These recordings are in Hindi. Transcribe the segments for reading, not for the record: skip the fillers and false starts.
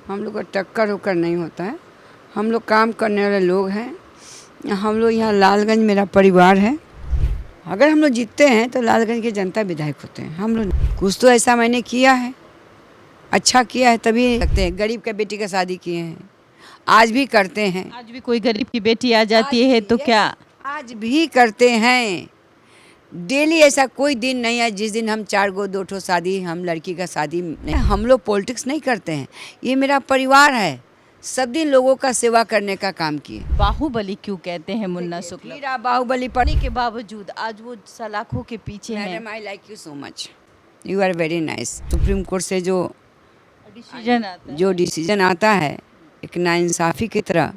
हम लोग का टक्कर उक्कर नहीं होता है। हम लोग काम करने वाले लोग हैं। हम लोग यहाँ लालगंज मेरा परिवार है। अगर हम लोग जीतते हैं तो लालगंज के जनता विधायक होते हैं। हम लोग कुछ तो ऐसा मैंने किया है, अच्छा किया है, तभी लगते हैं। गरीब के बेटी का शादी किए हैं, आज भी करते हैं। आज भी कोई गरीब की बेटी आ जाती है तो क्या? आज भी करते हैं। डेली ऐसा कोई दिन नहीं है जिस दिन हम 4 गो 2 ठो शादी, हम लड़की का शादी नहीं। हम लोग पॉलिटिक्स नहीं करते हैं, ये मेरा परिवार है। सब दिन लोगों का सेवा करने का काम किए। बाहुबली क्यों कहते हैं मुन्ना शुक्ला? फिर आप बाहुबली पढ़ने के बावजूद आज वो सलाखों के पीछे हैं। Madam, I like you so much, you are very nice. Supreme court से जो डिसीजन आता है एक नाइंसाफ़ी की तरह,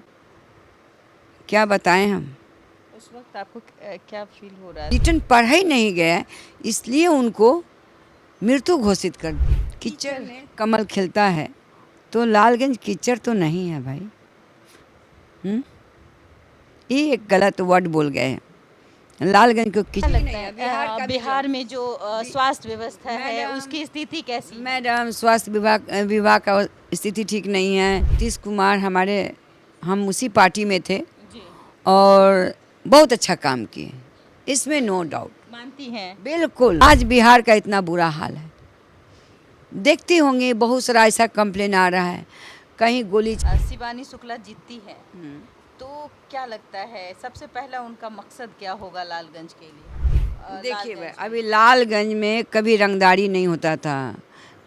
क्या बताएं हम। उस वक्त आपको क्या फील हो रहा है? रिटर्न पढ़ा ही नहीं गया, इसलिए उनको मृत्यु घोषित कर दी। कीचड़ में कमल खिलता है तो लालगंज कीचड़ तो नहीं है भाई। ये एक गलत वर्ड बोल गए हैं। लालगंज को कीचड़ लगता है बिहार में जो स्वास्थ्य व्यवस्था है उसकी स्थिति कैसी? मैडम, स्वास्थ्य विभाग का स्थिति ठीक नहीं है। नीतीश कुमार हमारे, हम उसी पार्टी में थे और बहुत अच्छा काम किए, इसमें नो डाउट। मानती हैं? बिल्कुल। आज बिहार का इतना बुरा हाल है, देखती होंगी बहुत सारा ऐसा कंप्लेन आ रहा है, कहीं गोली। शिवानी शुक्ला जीतती है तो क्या लगता है सबसे पहला उनका मकसद क्या होगा लालगंज के लिए? देखिए भाई, अभी लालगंज में कभी रंगदारी नहीं होता था,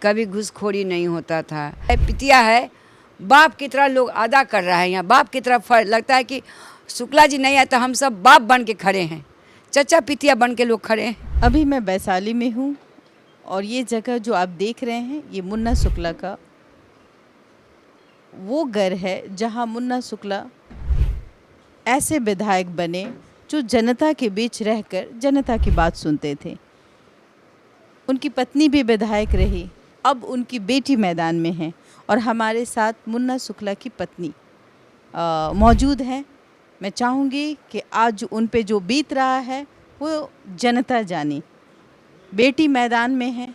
कभी घूसखोरी नहीं होता था। पितिया है, बाप की तरह लोग अदा कर रहा है यहाँ। बाप की तरफ लगता है कि शुक्ला जी नहीं आए तो हम सब बाप बन के खड़े हैं, चचा पितिया बन के लोग खड़े हैं। अभी मैं वैशाली में हूँ और ये जगह जो आप देख रहे हैं ये मुन्ना शुक्ला का वो घर है जहाँ मुन्ना शुक्ला ऐसे विधायक बने जो जनता के बीच रहकर जनता की बात सुनते थे। उनकी पत्नी भी विधायक रही, अब उनकी बेटी मैदान में है और हमारे साथ मुन्ना शुक्ला की पत्नी मौजूद हैं। मैं चाहूँगी कि आज उन पे जो बीत रहा है वो जनता जाने। बेटी मैदान में है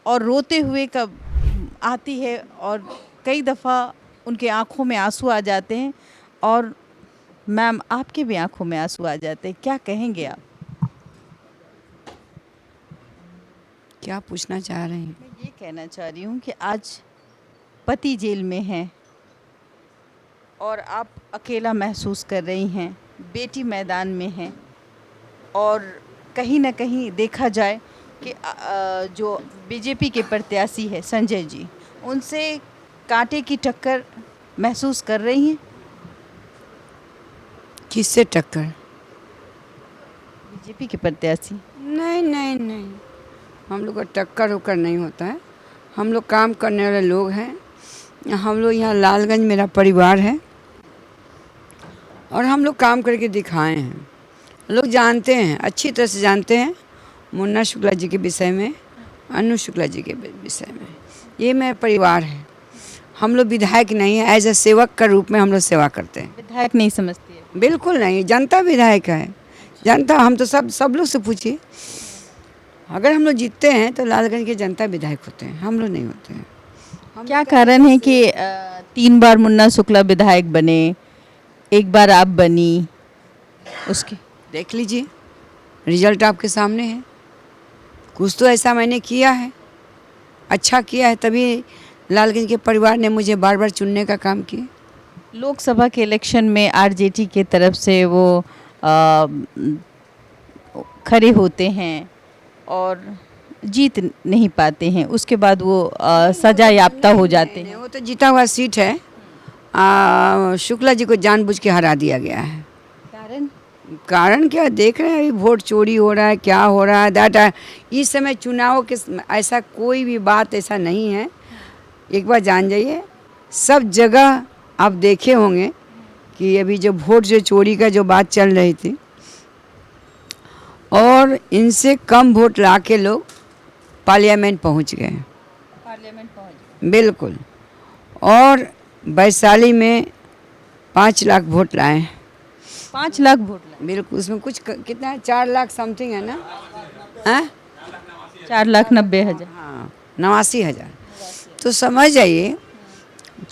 और रोते हुए कब आती है और कई दफ़ा उनके आँखों में आंसू आ जाते हैं। और मैम, आपके भी आंखों में आंसू आ जाते हैं, क्या कहेंगे आप? क्या पूछना चाह रहे हैं? मैं ये कहना चाह रही हूँ कि आज पति जेल में हैं और आप अकेला महसूस कर रही हैं, बेटी मैदान में है और कहीं ना कहीं देखा जाए कि जो बीजेपी के प्रत्याशी है संजय जी, उनसे कांटे की टक्कर महसूस कर रही हैं। किससे टक्कर? बीजेपी के प्रत्याशी। नहीं नहीं नहीं, हम लोग का टक्कर उक्कर नहीं होता है। हम लोग काम करने वाले लोग हैं। हम लोग यहाँ लालगंज मेरा परिवार है और हम लोग काम करके दिखाए हैं। लोग जानते हैं, अच्छी तरह से जानते हैं मुन्ना शुक्ला जी के विषय में, अनु शुक्ला जी के विषय में। ये मेरा परिवार है। हम लोग विधायक नहीं है, एज ए सेवक का रूप में हम लोग सेवा करते हैं। विधायक नहीं समझती है? बिल्कुल नहीं, जनता विधायक है। जनता, हम तो सब लोग से पूछिए, अगर हम लोग जीतते हैं तो लालगंज के जनता विधायक होते हैं, हम लोग नहीं होते हैं। क्या कारण है कि 3 बार मुन्ना शुक्ला विधायक बने, एक बार आप बनी? उसके देख लीजिए, रिजल्ट आपके सामने है। कुछ तो ऐसा मैंने किया है, अच्छा किया है, तभी लालगंज के परिवार ने मुझे बार बार चुनने का काम किया। लोकसभा के इलेक्शन में आरजेडी के तरफ से वो खड़े होते हैं और जीत नहीं पाते हैं, उसके बाद वो सजा याफ्ता हो जाते हैं। वो तो जीता हुआ सीट है। शुक्ला जी को जानबूझ के हरा दिया गया है। कारण क्या देख रहे हैं? अभी वोट चोरी हो रहा है, क्या हो रहा है, दैट इस समय चुनाव के ऐसा कोई भी बात ऐसा नहीं है। एक बार जान जाइए, सब जगह आप देखे होंगे कि अभी जो वोट जो चोरी का जो बात चल रही थी और इनसे कम वोट ला के लोग पार्लियामेंट पहुंच गए। बिल्कुल। और वैशाली में 5 लाख वोट लाए। 5 लाख वोट लाए? बिल्कुल। उसमें कुछ कितना है, 4 लाख समथिंग है ना? हैं? 4,90,000। हाँ, 89,000। तो समझ जाइए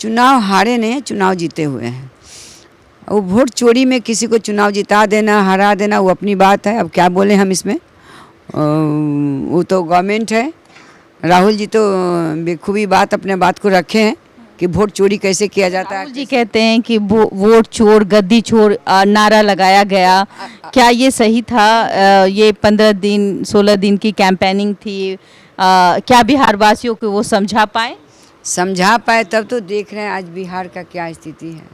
चुनाव हारे नहीं हैं, चुनाव जीते हुए हैं। वो वोट चोरी में किसी को चुनाव जिता देना, हरा देना, वो अपनी बात है। अब क्या बोले हम इसमें, वो तो गवर्नमेंट है। राहुल जी तो बेखूबी बात अपने बात को रखे हैं कि वोट चोरी कैसे किया जाता है। राहुल जी कहते हैं कि वोट चोर गद्दी चोर नारा लगाया गया, क्या ये सही था? ये 15 दिन 16 दिन की कैंपेनिंग थी, क्या बिहार वासियों को वो समझा पाए? समझा पाए तब तो देख रहे हैं आज बिहार का क्या स्थिति है।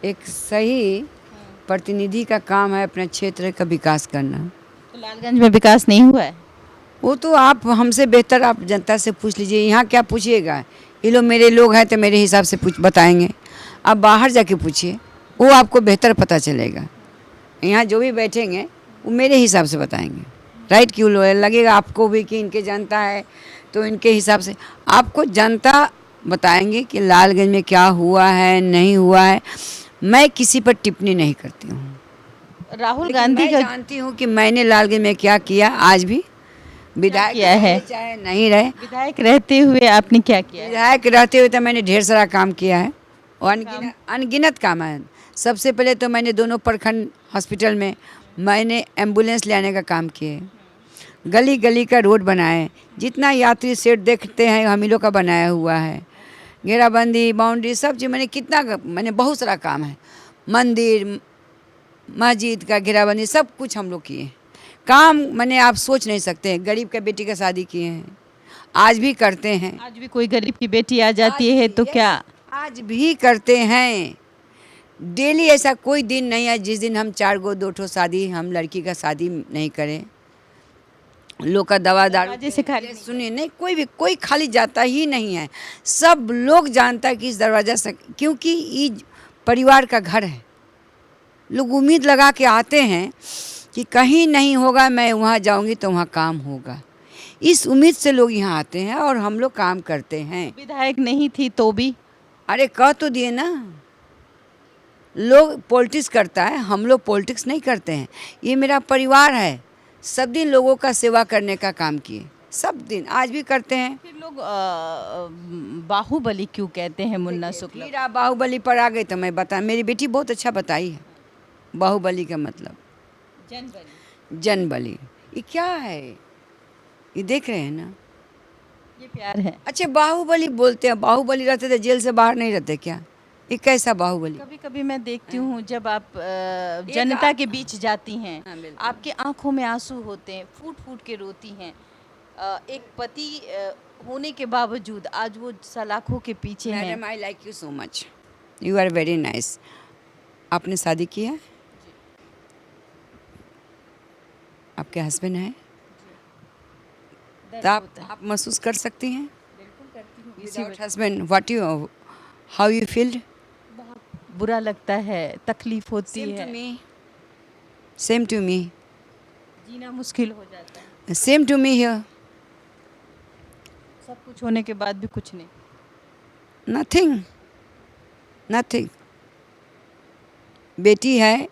एक सही प्रतिनिधि का काम है अपने क्षेत्र का विकास करना। तो लालगंज में विकास नहीं हुआ है? वो तो आप हमसे बेहतर आप जनता से पूछ लीजिए। यहाँ क्या पूछिएगा, ये लोग मेरे लोग हैं तो मेरे हिसाब से बताएंगे। आप बाहर जाके पूछिए, वो आपको बेहतर पता चलेगा। यहाँ जो भी बैठेंगे वो मेरे हिसाब से बताएंगे। राइट क्यों लगेगा आपको भी कि इनके जनता है तो इनके हिसाब से आपको जनता बताएंगे कि लालगंज में क्या हुआ है नहीं हुआ है। मैं किसी पर टिप्पणी नहीं करती हूँ। राहुल गांधी मैं का जानती हूँ कि मैंने लालगंज में क्या किया। आज भी विधायक किया है? रहे चाहे नहीं रहे, विधायक रहते हुए आपने क्या किया है? विधायक रहते हुए तो मैंने ढेर सारा काम किया है और अनगिनत काम है। सबसे पहले तो मैंने दोनों प्रखंड हॉस्पिटल में मैंने एम्बुलेंस ले आने का काम किए, गली गली का रोड बनाए, जितना यात्री सेट देखते हैं हम ही लोग का बनाया हुआ है, घेराबंदी बाउंड्री सब चीज़ मैंने बहुत सारा काम है। मंदिर मस्जिद का घेराबंदी सब कुछ हम लोग किए काम। मैंने आप सोच नहीं सकते, गरीब के बेटी का शादी किए हैं, आज भी करते हैं। आज भी कोई गरीब की बेटी आ जाती है तो क्या? आज भी करते हैं। डेली ऐसा कोई दिन नहीं है जिस दिन हम 4 गो 2 ठो शादी हम लड़की का शादी नहीं करें। लोग का दवा दारू से खाली सुनिए नहीं, कोई खाली जाता ही नहीं है। सब लोग जानता है कि इस दरवाज़ा से, क्योंकि ये परिवार का घर है। लोग उम्मीद लगा के आते हैं कि कहीं नहीं होगा मैं वहाँ जाऊँगी तो वहाँ काम होगा। इस उम्मीद से लोग यहाँ आते हैं और हम लोग काम करते हैं। विधायक नहीं थी तो भी? अरे कह तो दिए ना, लोग पॉलिटिक्स करता है, हम लोग पॉलिटिक्स नहीं करते हैं। ये मेरा परिवार है। सब दिन लोगों का सेवा करने का काम किए, सब दिन, आज भी करते हैं। फिर लोग बाहुबली क्यों कहते हैं मुन्ना शुक्ला? फिर आप बाहुबली पर आ गए तो मैं मेरी बेटी बहुत अच्छा बताई है। बाहुबली का मतलब जनबली। ये क्या है, ये देख रहे हैं ना, ये प्यार है। अच्छा बाहुबली बोलते हैं, बाहुबली रहते थे जेल से बाहर नहीं रहते क्या? ये कैसा बाहुबली? कभी कभी मैं देखती हूँ जब आप जनता के बीच जाती हैं, हाँ, बिल्कुल। आपके आंखों में आंसू होते हैं, फूट फूट के रोती हैं। एक पति होने के बावजूद आज वो सलाखों के पीछे हैं। Madam I like you so much, you are very nice. आपने शादी की है? आपके हस्बैंड हैं? तो आप महसूस कर सकती हैं without husband what you how you feel? बुरा लगता है, तकलीफ होती है, सेम टू मी, जीना मुश्किल हो जाता है। Same to me here. सब कुछ होने के बाद भी कुछ नहीं। नथिंग। बेटी है,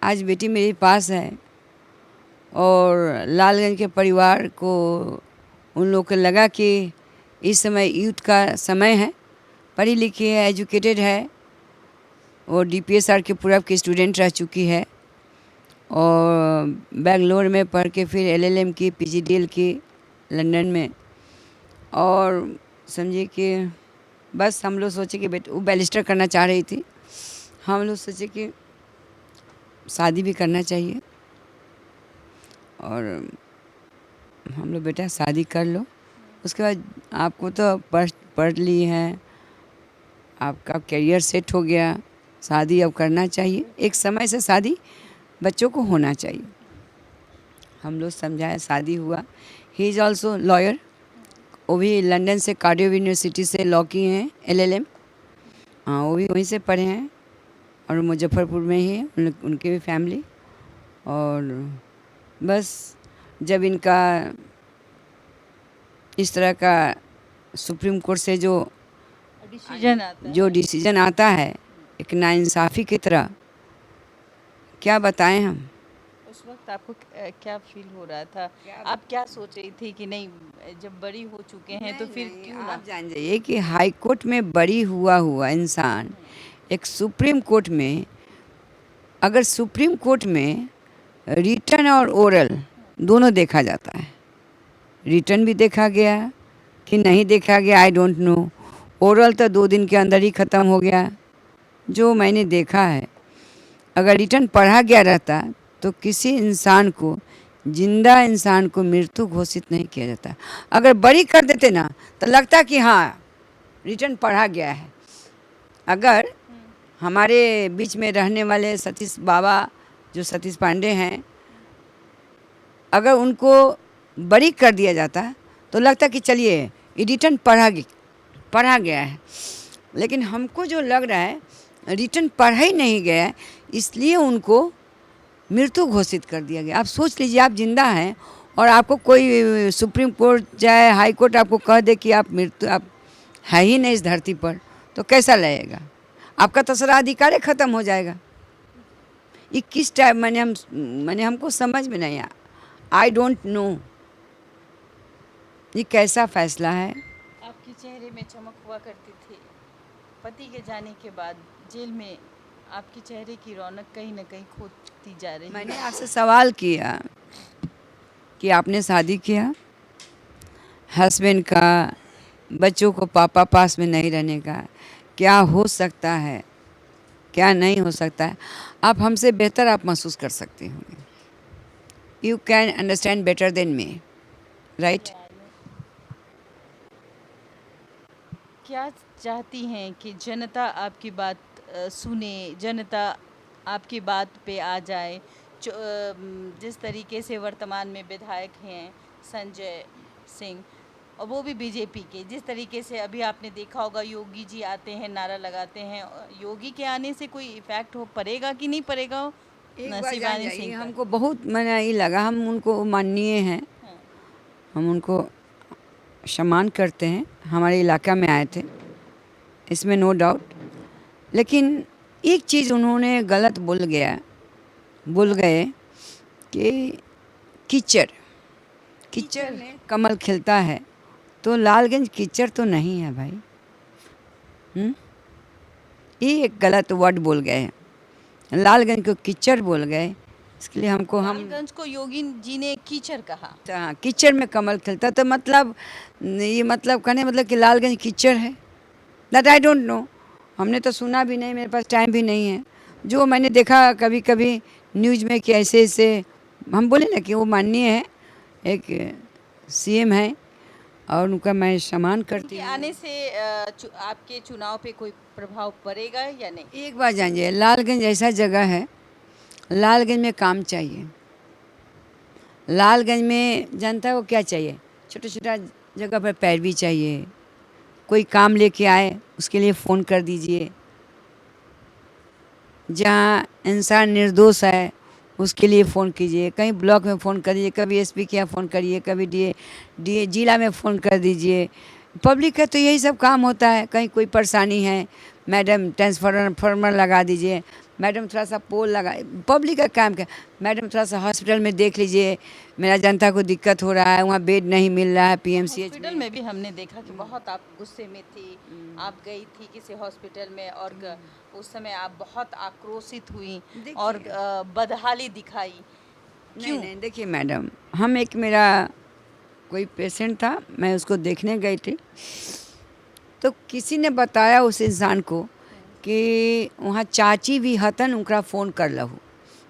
आज बेटी मेरे पास है और लालगंज के परिवार को उन लोग को लगा कि इस समय यूथ का समय है, पढ़ी लिखी है, एजुकेटेड है और DPSR के पूर्व की स्टूडेंट रह चुकी है और बेंगलोर में पढ़ के फिर LLM की PGDL की लंदन में। और समझिए कि बस हम लोग सोचे कि वो बैरिस्टर करना चाह रही थी, हम लोग सोचे कि शादी भी करना चाहिए और हम लोग बेटा शादी कर लो, उसके बाद आपको तो पढ़ ली है, आपका करियर सेट हो गया, शादी अब करना चाहिए। एक समय से शादी बच्चों को होना चाहिए। हम लोग समझाया, शादी हुआ। ही इज़ ऑल्सो लॉयर, वो भी लंदन से कार्डिफ यूनिवर्सिटी से लॉ किए हैं LLM। हाँ, वो भी वहीं से पढ़े हैं और मुजफ्फरपुर में ही है उनके भी फैमिली। और बस जब इनका इस तरह का सुप्रीम कोर्ट से जो डिसीजन आता है एक नाइंसाफ़ी की तरह, क्या बताएं हम। उस वक्त आपको क्या फील हो रहा था? आप क्या सोच रही थी कि नहीं, जब बड़ी हो चुके हैं तो फिर नहीं, क्यों ना? आप जान जाइए कि हाई कोर्ट में बरी हुआ हुआ इंसान एक सुप्रीम कोर्ट में, अगर सुप्रीम कोर्ट में रिटर्न और ओरल दोनों देखा जाता है, रिटर्न भी देखा गया कि नहीं देखा गया आई डोंट नो, ओरल तो 2 दिन के अंदर ही ख़त्म हो गया जो मैंने देखा है। अगर रिटर्न पढ़ा गया रहता तो किसी इंसान को, जिंदा इंसान को मृत्यु घोषित नहीं किया जाता। अगर बरी कर देते ना तो लगता कि हाँ रिटर्न पढ़ा गया है। अगर हमारे बीच में रहने वाले सतीश बाबा जो सतीश पांडे हैं, अगर उनको बरी कर दिया जाता तो लगता कि चलिए ये रिटर्न पढ़ा गया है। लेकिन हमको जो लग रहा है रिटर्न पढ़ा ही नहीं गया है, इसलिए उनको मृत्यु घोषित कर दिया गया। आप सोच लीजिए, आप जिंदा हैं और आपको कोई सुप्रीम कोर्ट चाहे हाई कोर्ट आपको कह दे कि आप है ही नहीं इस धरती पर, तो कैसा लगेगा? आपका तीसरा अधिकार ख़त्म हो जाएगा। ये किस टाइप मैंने हमको समझ में नहीं आया। आई डोंट नो ये कैसा फैसला है। आपके चेहरे में चमक हुआ करती थी, पति के जाने के बाद जेल में आपके चेहरे की रौनक कहीं ना कहीं खोती जा रही है। मैंने आपसे सवाल किया कि आपने शादी किया, हस्बैंड का, बच्चों को पापा पास में नहीं रहने का, क्या हो सकता है क्या नहीं हो सकता है, आप हमसे बेहतर आप महसूस कर सकते होंगे। You can understand better than me, right? क्या चाहती हैं कि जनता आपकी बात सुने, जनता आपकी बात पे आ जाए? जिस तरीके से वर्तमान में विधायक हैं संजय सिंह, और वो भी बीजेपी के, जिस तरीके से अभी आपने देखा होगा योगी जी आते हैं, नारा लगाते हैं, योगी के आने से कोई इफेक्ट पड़ेगा कि नहीं पड़ेगा शिवानी सिंह पर? हमको बहुत मैंने ये लगा, हम उनको माननीय हैं, हाँ। हम उनको सम्मान करते हैं, हमारे इलाका में आए थे, इसमें नो डाउट। लेकिन एक चीज़ उन्होंने गलत बोल गए कि कीचड़ में कमल खिलता है, तो लालगंज कीचड़ तो नहीं है भाई। ये एक गलत वर्ड बोल गए, लालगंज को कीचड़ बोल गए, इसके लिए हम लालगंज को योगी जी ने कीचड़ कहा। हाँ, कीचड़ में कमल खिलता, तो मतलब ये मतलब कहने मतलब कि लालगंज कीचड़ है, दैट आई डोंट नो। हमने तो सुना भी नहीं, मेरे पास टाइम भी नहीं है। जो मैंने देखा कभी कभी न्यूज़ में कि ऐसे ऐसे, हम बोले ना कि वो माननीय है, एक सीएम है और उनका मैं सम्मान करती हूँ। आने से आपके चुनाव पे कोई प्रभाव पड़ेगा या नहीं? एक बात जानिए, लालगंज ऐसा जगह है, लालगंज में काम चाहिए। लालगंज में जनता को क्या चाहिए? छोटा छोटा जगह पर पैरवी चाहिए। कोई काम लेके आए उसके लिए फ़ोन कर दीजिए। जहाँ इंसान निर्दोष है उसके लिए फ़ोन कीजिए। कहीं ब्लॉक में फ़ोन कर दीजिए, कभी एसपी के यहाँ फ़ोन करिए, कभी डीए जिला में फ़ोन कर दीजिए। पब्लिक का तो यही सब काम होता है। कहीं कोई परेशानी है, मैडम ट्रांसफार्मर लगा दीजिए, मैडम थोड़ा सा पोल लगा, पब्लिक का काम क्या, मैडम थोड़ा सा हॉस्पिटल में देख लीजिए, मेरा जनता को दिक्कत हो रहा है, वहाँ बेड नहीं मिल रहा है पीएमसीएच हॉस्पिटल में भी हमने देखा कि बहुत आप गुस्से में थी। आप गई थी किसी हॉस्पिटल में और उस समय आप बहुत आक्रोशित हुई और बदहाली दिखाई। क्यों? नहीं, देखिए मैडम, मेरा कोई पेशेंट था, मैं उसको देखने गई थी, तो किसी ने बताया उस इंसान को कि वहाँ चाची भी हतन, उनका फ़ोन कर लहू,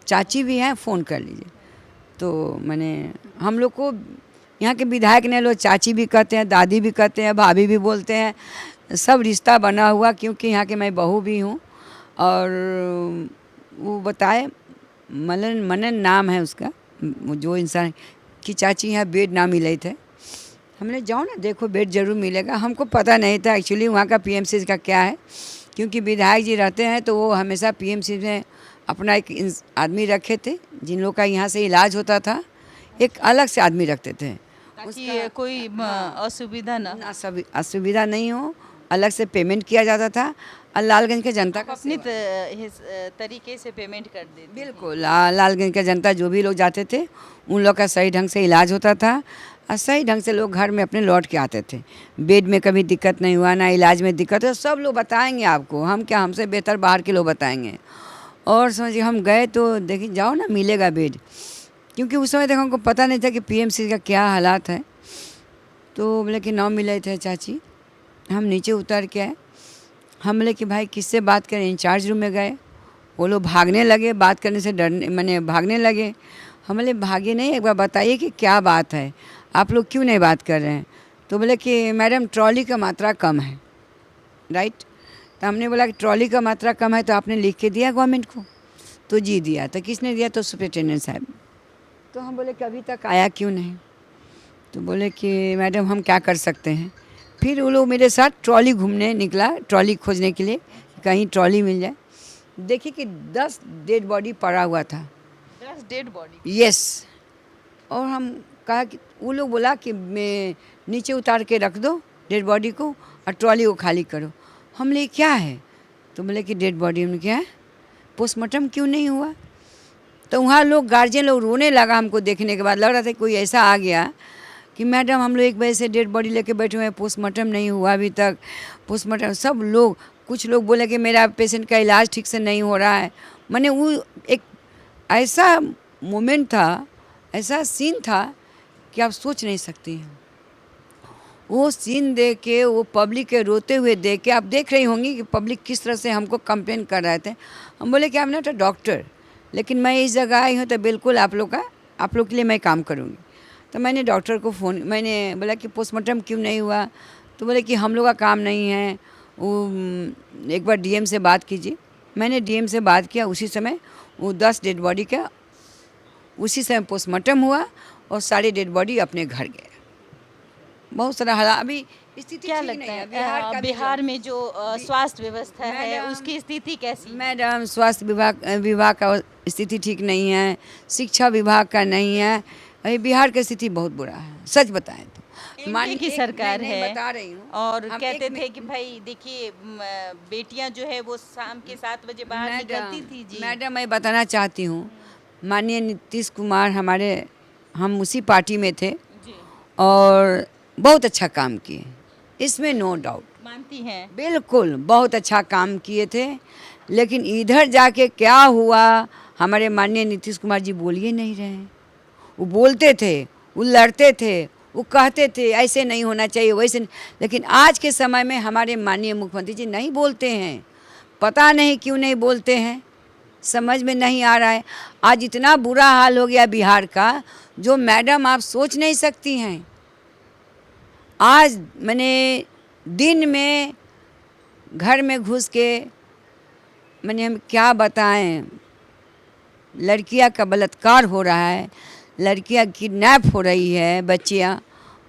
चाची भी हैं, फ़ोन कर लीजिए। तो हम लोग को यहाँ के विधायक ने लोग चाची भी कहते हैं, दादी भी कहते हैं, भाभी भी बोलते हैं, सब रिश्ता बना हुआ, क्योंकि यहाँ के मैं बहू भी हूँ। और वो बताए, मनन नाम है उसका, जो इंसान की चाची यहाँ बेड ना मिले थे। हमने जाओ ना देखो, बेड ज़रूर मिलेगा। हमको पता नहीं था एक्चुअली वहाँ का पीएमसी का क्या है, क्योंकि विधायक जी रहते हैं तो वो हमेशा पीएमसी में अपना एक आदमी रखे थे, जिन लोग का यहाँ से इलाज होता था एक अलग से आदमी रखते थे, ताकि कोई असुविधा ना असुविधा नहीं हो, अलग से पेमेंट किया जाता था। और लालगंज का जनता का अपनी तरीके से पेमेंट कर देते हैं। बिल्कुल लालगंज का जनता जो भी लोग जाते थे उन लोग का सही ढंग से इलाज होता था और सही ढंग से लोग घर में अपने लौट के आते थे। बेड में कभी दिक्कत नहीं हुआ, ना इलाज में दिक्कत है। सब लोग बताएंगे आपको, हम क्या, हमसे बेहतर बाहर के लोग बताएंगे। और समझिए हम गए तो देखिए जाओ ना, मिलेगा बेड, क्योंकि उस समय तक हमको पता नहीं था कि पीएमसी का क्या हालात है। तो बोले कि 9 मिले थे चाची। हम नीचे उतर के आए, हम बोले कि भाई किससे बात करें। इंचार्ज रूम में गए, वो लोग भागने लगे, बात करने से डरने मैंने भागने लगे। हम बोले भागे नहीं, एक बार बताइए कि क्या बात है, आप लोग क्यों नहीं बात कर रहे हैं। तो बोले कि मैडम ट्रॉली का मात्रा कम है। राइट। तो हमने बोला कि ट्रॉली का मात्रा कम है तो आपने लिख के दिया गवर्नमेंट को। तो जी दिया। तो किसने दिया? तो सुपरिटेंडेंट साहब। तो हम बोले कि अभी तक आया क्यों नहीं। तो बोले कि मैडम हम क्या कर सकते हैं। फिर वो लोग मेरे साथ ट्रॉली घूमने निकला, ट्रॉली खोजने के लिए, कहीं ट्रॉली मिल जाए। देखिए कि 10 डेड बॉडी पड़ा हुआ था। 10 डेड बॉडी? यस। और हम कहा कि वो लोग बोला कि मैं नीचे उतार के रख दो डेड बॉडी को और ट्रॉली को खाली करो। हम ले क्या है। तो बोले कि डेड बॉडी में क्या है, पोस्टमार्टम क्यों नहीं हुआ। तो वहाँ लोग गार्जियन लोग रोने लगा हमको देखने के बाद। लग रहा था कोई ऐसा आ गया कि मैडम हम लोग 1 बजे से डेड बॉडी लेके बैठे हुए हैं, पोस्टमार्टम नहीं हुआ अभी तक। पोस्टमार्टम सब लोग, कुछ लोग बोले कि मेरा पेशेंट का इलाज ठीक से नहीं हो रहा है। मैंने वो एक ऐसा मोमेंट था, ऐसा सीन था कि आप सोच नहीं सकती हैं। वो सीन देख के, वो पब्लिक के रोते हुए देख के, आप देख रही होंगी कि पब्लिक किस तरह से हमको कंप्लेन कर रहे थे। हम बोले कि I am not a doctor, लेकिन मैं इस जगह आई हूँ तो बिल्कुल आप लोग के लिए मैं काम करूँगी। तो मैंने डॉक्टर को मैंने बोला कि पोस्टमार्टम क्यों नहीं हुआ। तो बोले कि हम लोग का काम नहीं है, वो एक बार डीएम से बात कीजिए। मैंने डीएम से बात किया, उसी समय वो 10 डेड बॉडी का उसी समय पोस्टमार्टम हुआ और सारे डेड बॉडी अपने घर गए। बहुत सारा हालात अभी स्थिति क्या ठीक लगता नहीं है है बिहार का भी बिहार में जो स्वास्थ्य व्यवस्था है मैडम, उसकी स्थिति कैसी है? मैडम स्वास्थ्य विभाग का स्थिति ठीक नहीं है, शिक्षा विभाग का नहीं है। अभी बिहार की स्थिति बहुत बुरा है, सच बताएं तो। एनडीए की सरकार नहीं, है बता रही हूँ। और हम कहते एक थे कि भाई देखिए बेटियां जो है वो शाम के 7 बजे बाहर निकलती थी। जी मैडम मैं बताना चाहती हूँ, माननीय नीतीश कुमार हम उसी पार्टी में थे जी और बहुत अच्छा काम किए, इसमें नो डाउट। मानती हैं? बिल्कुल बहुत अच्छा काम किए थे, लेकिन इधर जाके क्या हुआ, हमारे माननीय नीतीश कुमार जी बोल ही नहीं रहे हैं। वो बोलते थे, वो लड़ते थे, वो कहते थे ऐसे नहीं होना चाहिए, वैसे नहीं। लेकिन आज के समय में हमारे माननीय मुख्यमंत्री जी नहीं बोलते हैं। पता नहीं क्यों नहीं बोलते हैं, समझ में नहीं आ रहा है। आज इतना बुरा हाल हो गया बिहार का, जो मैडम आप सोच नहीं सकती हैं। आज मैंने दिन में घर में घुस के, मैंने हम क्या बताएं, लड़कियां का बलात्कार हो रहा है, लड़कियां किडनैप हो रही है, बच्चियां।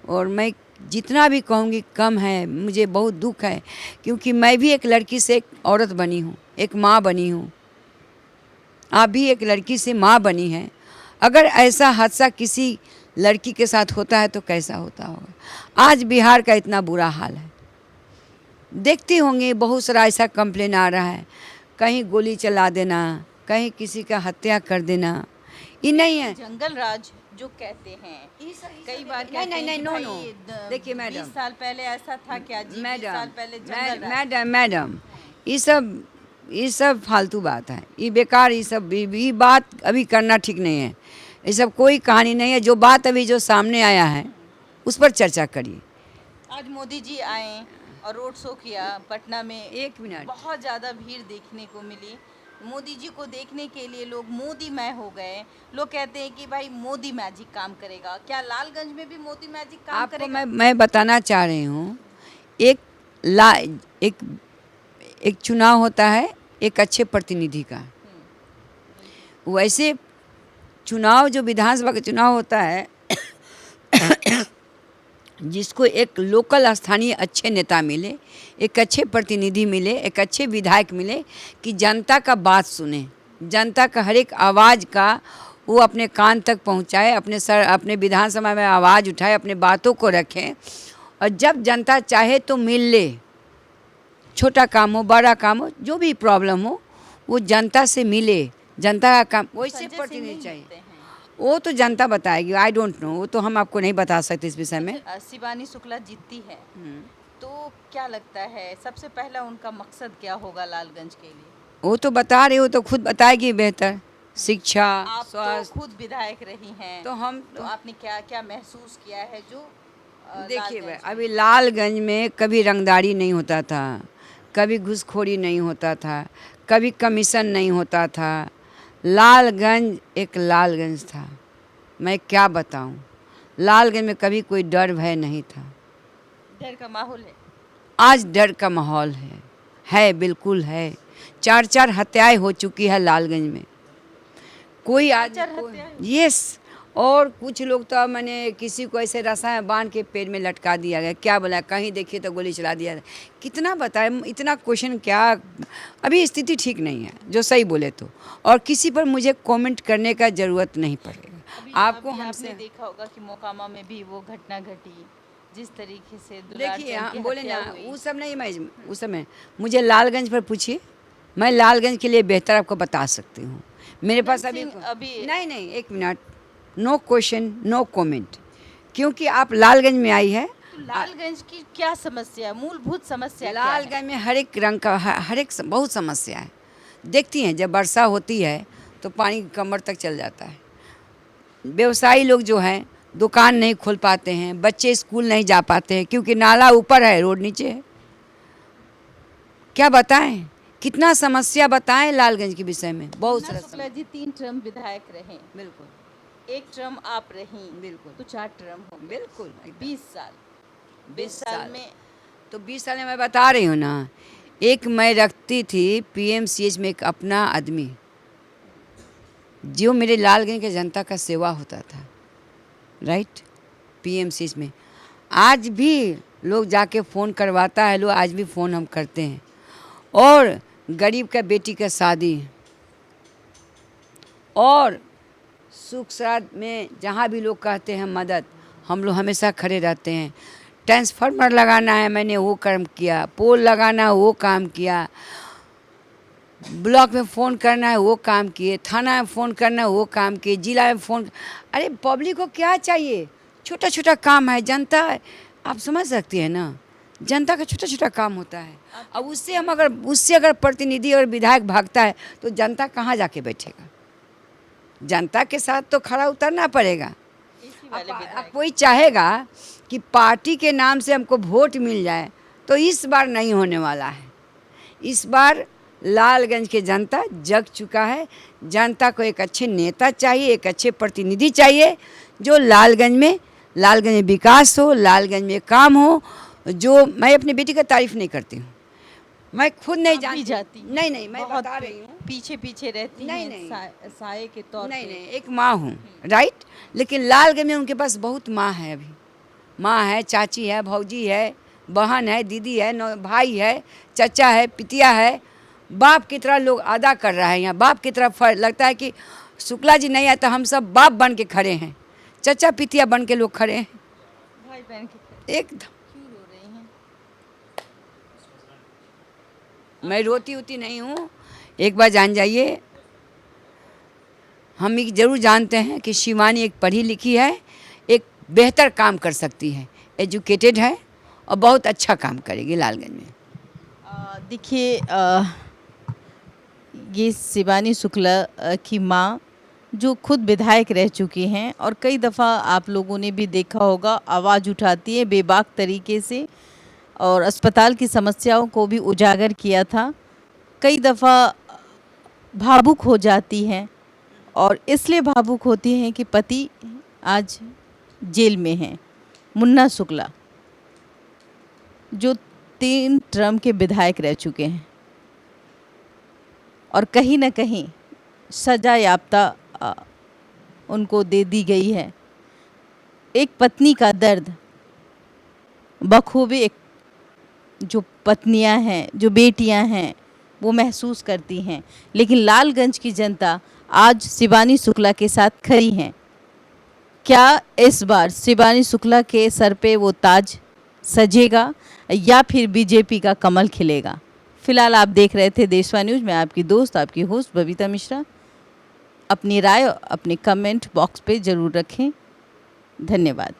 और मैं जितना भी कहूँगी कम है। मुझे बहुत दुख है, क्योंकि मैं भी एक लड़की से एक औरत बनी हूँ, एक माँ बनी हूँ। आप भी एक लड़की से माँ बनी है। अगर ऐसा हादसा किसी लड़की के साथ होता है तो कैसा होता होगा। आज बिहार का इतना बुरा हाल है, देखती होंगी बहुत सारा ऐसा कंप्लेन आ रहा है, कहीं गोली चला देना, कहीं किसी का हत्या कर देना। ये नहीं है जंगल राज जो कहते हैं, कई बार कहते नहीं, हैं कि नो, भाई, नो। देखिए मैडम, 20 साल पहले ऐसा था क्या जी? 20 साल पहले जंगल राज। मैडम ये सब फालतू बात है, ये बेकार, ये बात अभी करना ठीक नहीं है। ये सब कोई कहानी नहीं है। जो बात अभी जो सामने आया है उस पर चर्चा करिए। आज मोदी जी आए और रोड शो किया पटना में। 1 मिनट, बहुत ज़्यादा भीड़ देखने को मिली। मोदी जी को देखने के लिए लोग मोदीमय हो गए। लोग कहते हैं कि भाई मोदी मैजिक काम करेगा। क्या लालगंज में भी मोदी मैजिक काम आपको करेगा? मैं बताना चाह रही हूँ, एक चुनाव होता है एक अच्छे प्रतिनिधि का। वैसे चुनाव जो विधानसभा का चुनाव होता है जिसको एक लोकल स्थानीय अच्छे नेता मिले, एक अच्छे प्रतिनिधि मिले, एक अच्छे विधायक मिले कि जनता का बात सुने, जनता का हर एक आवाज़ का वो अपने कान तक पहुंचाए, अपने विधानसभा में आवाज़ उठाए, अपने बातों को रखें और जब जनता चाहे तो मिल ले। छोटा काम हो बड़ा काम हो जो भी प्रॉब्लम हो वो जनता से मिले, जनता का काम वैसे संजय सिंह प्रतिनिधि नहीं चाहिए। मिलते हैं। वो तो जनता बताएगी, आई डोंट नो, वो तो हम आपको नहीं बता सकते इस विषय में। शिवानी शुक्ला जीतती है तो क्या लगता है सबसे पहला उनका मकसद क्या होगा लालगंज के लिए? वो तो बता रही हो तो खुद बताएगी बेहतर। शिक्षा, आप तो स्वास्थ्य। खुद विधायक रही हैं तो हम तो आपने क्या क्या महसूस किया है जो देखिए लालगंज में? अभी लालगंज में कभी रंगदारी नहीं होता था, कभी घूसखोरी नहीं होता था, कभी कमीशन नहीं होता था। लालगंज एक लालगंज था, मैं क्या बताऊं। लालगंज में कभी कोई डर भय नहीं था। डर का माहौल है। आज डर का माहौल है बिल्कुल है। 4 हत्याएं हो चुकी है लालगंज में। कोई चार आदमी हत्याएं? यस। और कुछ लोग तो मैंने किसी को ऐसे रसायन बांध के पेड़ में लटका दिया गया, क्या बोला, कहीं देखिए तो गोली चला दिया। कितना बताए, इतना क्वेश्चन क्या। अभी स्थिति ठीक नहीं है जो सही बोले तो, और किसी पर मुझे कमेंट करने का ज़रूरत नहीं पड़ेगा। आपको अभी हमसे आपने देखा होगा कि मोकामा में भी वो घटना घटी जिस तरीके से दुलार देखिए चंद की बोले हत्या ना हुई। वो सब नहीं, मैं उस समय मुझे लालगंज पर पूछिए, मैं लालगंज के लिए बेहतर आपको बता सकती हूँ। मेरे पास अभी अभी नहीं, एक minute, no question no comment, क्योंकि आप लालगंज में आई है। तो लालगंज की क्या समस्या है, मूलभूत समस्या क्या है? लालगंज में हर एक रंग का हर एक बहुत समस्या है। देखती हैं जब वर्षा होती है तो पानी कमर तक चल जाता है। व्यवसायी लोग जो हैं दुकान नहीं खोल पाते हैं, बच्चे स्कूल नहीं जा पाते हैं क्योंकि नाला ऊपर है रोड नीचे है। क्या बताएं, कितना समस्या बताएं लालगंज के विषय में, बहुत मुन्ना सारा शुक्ला जी 3 टर्म विधायक रहे, बिल्कुल 1 टर्म आप रही, बिल्कुल तो 4 टर्म हो गए। बिल्कुल 20 साल 20 साल में तो 20 साल में मैं बता रही हूँ ना। एक मैं रखती थी पीएमसीएच में एक अपना आदमी जो मेरे लालगंज के जनता का सेवा होता था, राइट, पीएमसीएच में। आज भी लोग जाके फ़ोन करवाता है, लोग आज भी फ़ोन हम करते हैं। और गरीब का बेटी का शादी और सुख श्राद्ध में जहाँ भी लोग कहते हैं मदद, हम लोग हमेशा खड़े रहते हैं। ट्रांसफार्मर लगाना है मैंने वो काम किया, पोल लगाना है वो काम किया, ब्लॉक में फ़ोन करना है वो काम किए, थाना में फ़ोन करना है वो काम किए, जिला में फ़ोन। अरे पब्लिक को क्या चाहिए, छोटा छोटा काम है। जनता, आप समझ सकती है ना, जनता का छोटा छोटा काम होता है। अब उससे अगर प्रतिनिधि और विधायक भागता है तो जनता कहाँ जाके बैठेगा। जनता के साथ तो खड़ा उतरना पड़ेगा। इसी वाले अब विधायक कोई चाहेगा कि पार्टी के नाम से हमको वोट मिल जाए, तो इस बार नहीं होने वाला है। इस बार लालगंज के जनता जग चुका है। जनता को एक अच्छे नेता चाहिए, एक अच्छे प्रतिनिधि चाहिए जो लालगंज में विकास हो, लालगंज में काम हो। जो मैं अपनी बेटी का तारीफ नहीं करती हूँ, मैं खुद नहीं आप भी जानती। जाती नहीं मैं बहुत बता रही हूँ। पीछे पीछे रहती नहीं, हैं नहीं। साये के तौर पे। नहीं एक माँ हूँ, राइट, लेकिन लालगंज में उनके पास बहुत माँ है। अभी माँ है, चाची है, भौजी है, बहन है, दीदी है, भाई है, चचा है, पितिया है। बाप की तरह लोग अदा कर रहा है यहाँ। बाप की तरह लगता है कि शुक्ला जी नहीं आए तो हम सब बाप बन के खड़े हैं, चचा पितिया बन के लोग खड़े हैं भाई बहन के एकदम। क्यों रो रही हैं? मैं रोती होती नहीं हूँ, एक बार जान जाइए। हम ये जरूर जानते हैं कि शिवानी एक पढ़ी लिखी है, एक बेहतर काम कर सकती है, एजुकेटेड है और बहुत अच्छा काम करेगी लालगंज में। देखिए ये शिवानी शुक्ला की माँ जो खुद विधायक रह चुकी हैं और कई दफ़ा आप लोगों ने भी देखा होगा आवाज़ उठाती है बेबाक तरीके से और अस्पताल की समस्याओं को भी उजागर किया था। कई दफ़ा भावुक हो जाती हैं और इसलिए भावुक होती हैं कि पति आज जेल में हैं। मुन्ना शुक्ला जो 3 टर्म के विधायक रह चुके हैं और कहीं न कहीं सजा याफ्ता उनको दे दी गई है। एक पत्नी का दर्द बखूबी एक जो पत्नियां हैं, जो बेटियां हैं, वो महसूस करती हैं। लेकिन लालगंज की जनता आज शिवानी शुक्ला के साथ खड़ी हैं। क्या इस बार शिवानी शुक्ला के सर पे वो ताज सजेगा या फिर बीजेपी का कमल खिलेगा। फिलहाल आप देख रहे थे देशवा न्यूज़। मैं आपकी दोस्त, आपकी होस्ट बबीता मिश्रा। अपनी राय अपने कमेंट बॉक्स पे ज़रूर रखें। धन्यवाद।